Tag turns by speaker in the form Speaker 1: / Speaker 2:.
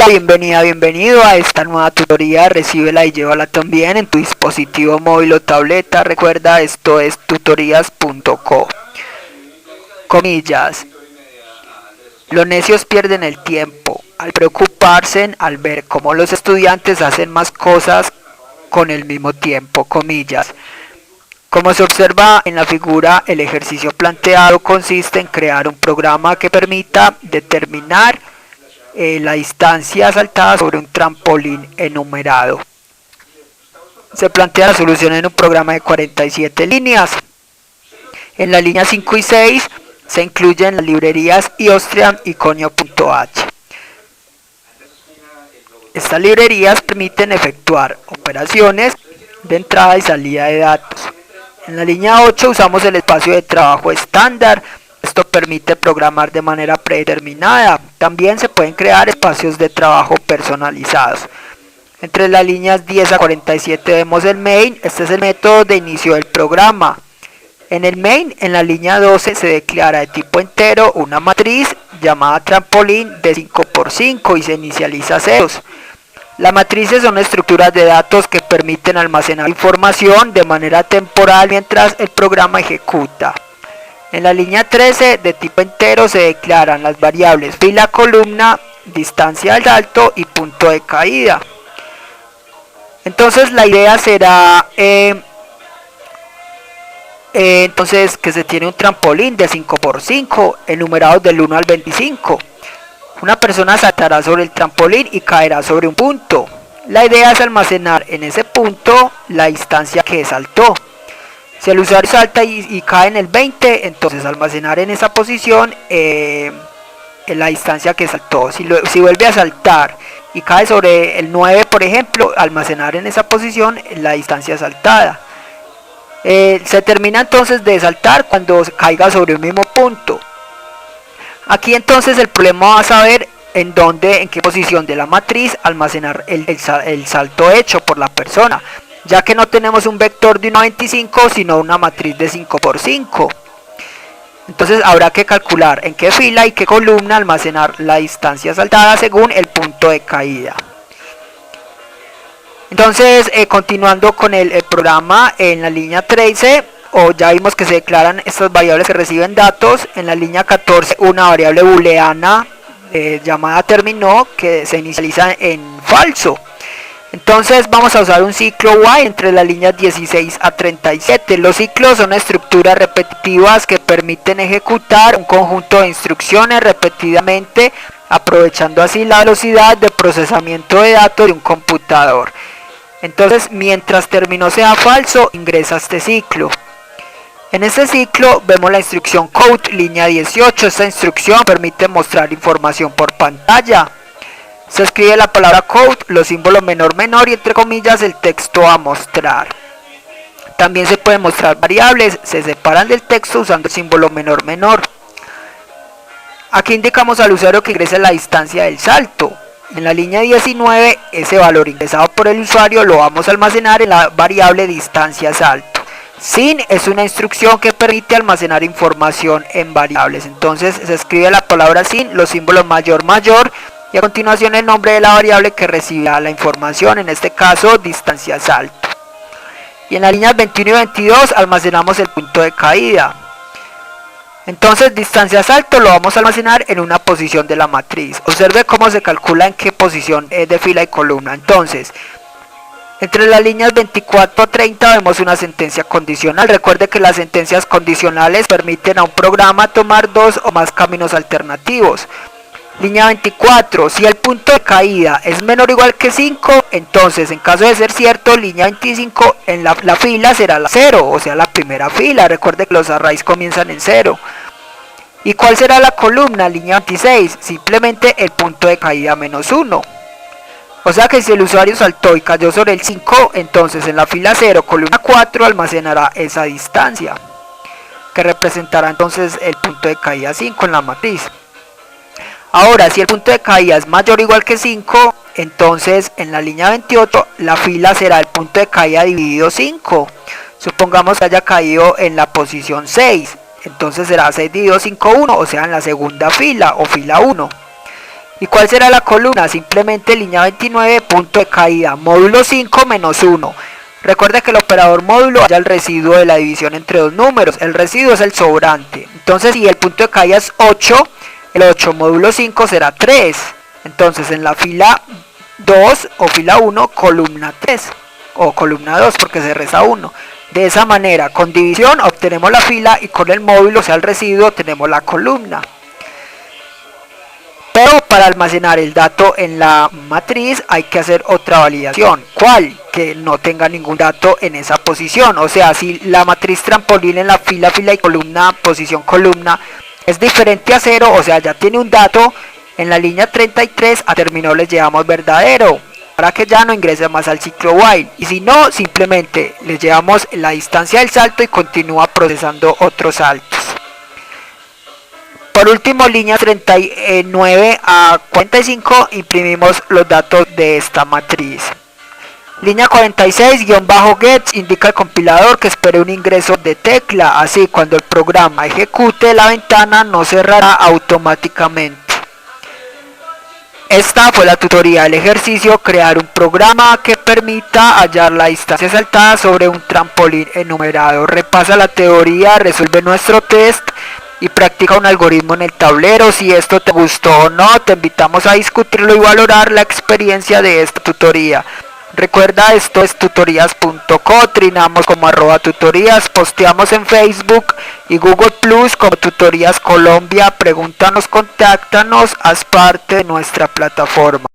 Speaker 1: Hola, bienvenido a esta nueva tutoría. Recíbela y llévala también en tu dispositivo móvil o tableta. Recuerda, esto es tutorías.co. Comillas. Los necios pierden el tiempo al preocuparse al ver cómo los estudiantes hacen más cosas con el mismo tiempo. Comillas. Como se observa en la figura, el ejercicio planteado consiste en crear un programa que permita determinar la distancia saltada sobre un trampolín enumerado. Se plantea la solución en un programa de 47 líneas. En la línea 5 y 6 se incluyen las librerías iOstrian y Conio.h. Estas librerías permiten efectuar operaciones de entrada y salida de datos. En la línea 8 usamos el espacio de trabajo estándar. Esto permite programar de manera predeterminada. También se pueden crear espacios de trabajo personalizados. Entre las líneas 10 a 47 vemos el main. Este es el método de inicio del programa. En el main, en la línea 12, se declara de tipo entero una matriz llamada trampolín de 5×5 y se inicializa ceros. Las matrices son estructuras de datos que permiten almacenar información de manera temporal mientras el programa ejecuta. En la línea 13 de tipo entero se declaran las variables fila, columna, distancia del salto y punto de caída. Entonces la idea será entonces que se tiene un trampolín de 5×5 enumerados del 1 al 25. Una persona saltará sobre el trampolín y caerá sobre un punto. La idea es almacenar en ese punto la distancia que saltó. Si el usuario salta y cae en el 20, entonces almacenar en esa posición la distancia que saltó. Si vuelve a saltar y cae sobre el 9, por ejemplo, almacenar en esa posición la distancia saltada. Se termina entonces de saltar cuando caiga sobre un mismo punto. Aquí entonces el problema va a saber en qué posición de la matriz almacenar el salto hecho por la persona, ya que no tenemos un vector de 1 a 25 sino una matriz de 5×5. Entonces habrá que calcular en qué fila y qué columna almacenar la distancia saltada según el punto de caída. Entonces continuando con el programa, en la línea 13 ya vimos que se declaran estas variables que reciben datos. En la línea 14 una variable booleana llamada terminó que se inicializa en falso. Entonces vamos a usar un ciclo while entre las líneas 16 a 37. Los ciclos son estructuras repetitivas que permiten ejecutar un conjunto de instrucciones repetidamente, aprovechando así la velocidad de procesamiento de datos de un computador. Entonces, mientras terminó sea falso, ingresa este ciclo. En este ciclo vemos la instrucción code, línea 18. Esta instrucción permite mostrar información por pantalla. Se escribe la palabra code, los símbolos menor y entre comillas el texto a mostrar. También se pueden mostrar variables, se separan del texto usando el símbolo menor. Aquí indicamos al usuario que ingrese la distancia del salto. En la línea 19, ese valor ingresado por el usuario lo vamos a almacenar en la variable distancia salto. Sin es una instrucción que permite almacenar información en variables. Entonces se escribe la palabra sin, los símbolos mayor y a continuación el nombre de la variable que recibirá la información, en este caso distancia salto. Y en las líneas 21 y 22 almacenamos el punto de caída. Entonces distancia salto lo vamos a almacenar en una posición de la matriz. Observe cómo se calcula en qué posición de fila y columna. Entonces, entre las líneas 24 a 30 vemos una sentencia condicional. Recuerde que las sentencias condicionales permiten a un programa tomar dos o más caminos alternativos. Línea 24, si el punto de caída es menor o igual que 5, entonces en caso de ser cierto, línea 25, en la fila será la 0, o sea la primera fila. Recuerde que los arrays comienzan en 0. ¿Y cuál será la columna? Línea 26, simplemente el punto de caída -1. O sea que si el usuario saltó y cayó sobre el 5, entonces en la fila 0, columna 4, almacenará esa distancia, que representará entonces el punto de caída 5 en la matriz. Ahora, si el punto de caída es mayor o igual que 5, entonces en la línea 28 la fila será el punto de caída dividido 5. Supongamos que haya caído en la posición 6, entonces será 6 dividido 5, 1, o sea en la segunda fila o fila 1. ¿Y cuál será la columna? Simplemente línea 29, punto de caída, módulo 5 menos 1. Recuerda que el operador módulo halla el residuo de la división entre dos números. El residuo es el sobrante. Entonces, si el punto de caída es 8, el 8 módulo 5 será 3. Entonces, en la fila 2 o fila 1, columna 3. O columna 2 porque se resta 1. De esa manera, con división obtenemos la fila y con el módulo, o sea el residuo, tenemos la columna. Pero para almacenar el dato en la matriz hay que hacer otra validación. ¿Cuál? Que no tenga ningún dato en esa posición. O sea, si la matriz trampolín en la fila y columna, posición columna, es diferente a 0, o sea, ya tiene un dato, en la línea 33 a término les llevamos verdadero, para que ya no ingrese más al ciclo while. Y si no, simplemente les llevamos la distancia del salto y continúa procesando otros saltos. Por último, línea 39 a 45, imprimimos los datos de esta matriz. Línea 46-get indica al compilador que espere un ingreso de tecla, así cuando el programa ejecute la ventana no cerrará automáticamente. Esta fue la tutoría del ejercicio, crear un programa que permita hallar la distancia saltada sobre un trampolín enumerado. Repasa la teoría, resuelve nuestro test y practica un algoritmo en el tablero. Si esto te gustó o no, te invitamos a discutirlo y valorar la experiencia de esta tutoría. Recuerda, esto es tutorías.co, trinamos como @tutorías, posteamos en Facebook y Google Plus como Tutorías Colombia. Pregúntanos, contáctanos, haz parte de nuestra plataforma.